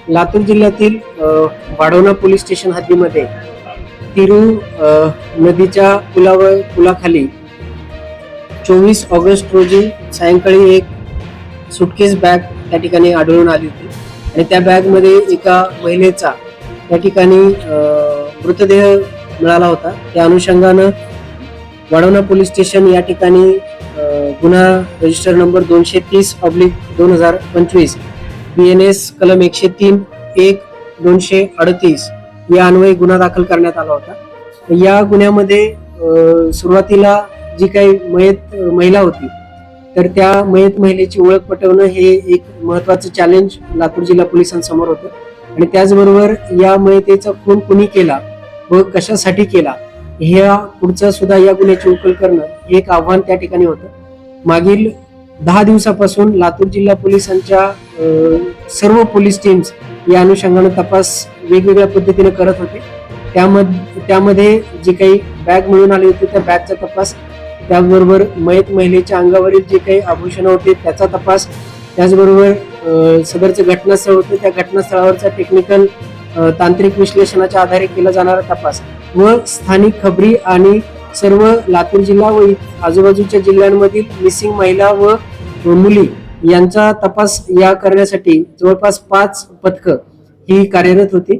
लातूर जिल्ह्यातील वाढवणा police station हद्दीमध्ये Tiru नदीच्या पुलाखाली 24 ऑगस्ट रोजी सायंकाळी एक सुटकेस बॅग त्या ठिकाणी आढळून आली होती आणि त्या बॅगमध्ये एका महिलेचा त्या ठिकाणी मृतदेह मिळाला होता. त्या अनुषंगानं वाढवणा पोलीस स्टेशन या ठिकाणी गुन्हा रजिस्टर नंबर 230/2025 BNS कलम 103/1/238 या अन्वये गुन्हा दाखल करण्यात आला होता. या गुन्ह्यामध्ये सुरुवातीला जी काही मयत महिला होती तर त्या मयत महिलेची ओळख पटवणं हे एक महत्वाचं चॅलेंज लातूर जिल्हा पोलिसांसमोर होतं आणि त्याचबरोबर या मयतेचा खून कुणी केला व कशासाठी केला ह्या पुढचं सुद्धा या गुन्ह्याची उकल करणं हे एक आव्हान त्या ठिकाणी होतं. मागील 10 दिवसापासून लातूर जिल्हा पोलिसांच्या सर्व पोलीस टीम्स या अनुषंगाने तपास वेगवेगळ्या पद्धतीने करत होते. त्यामध्ये जी काही बॅग मिळून आली होती त्या बॅगचा तपास, त्याचबरोबर मयत महिलेच्या अंगावरील जे काही आभूषण होते त्याचा तपास, त्याचबरोबर सदरचं घटनास्थळ होतं त्या घटनास्थळावरचा टेक्निकल तांत्रिक विश्लेषणाच्या आधारे केला जाणारा तपास व स्थानिक खबरी आणि सर्व लातूर जिल्हा व आजूबाजूच्या जिल्ह्यांमधील मिसिंग महिला व मुली यांचा तपास या करण्यासाठी जवळपास 5 पथकं ही कार्यरत होती.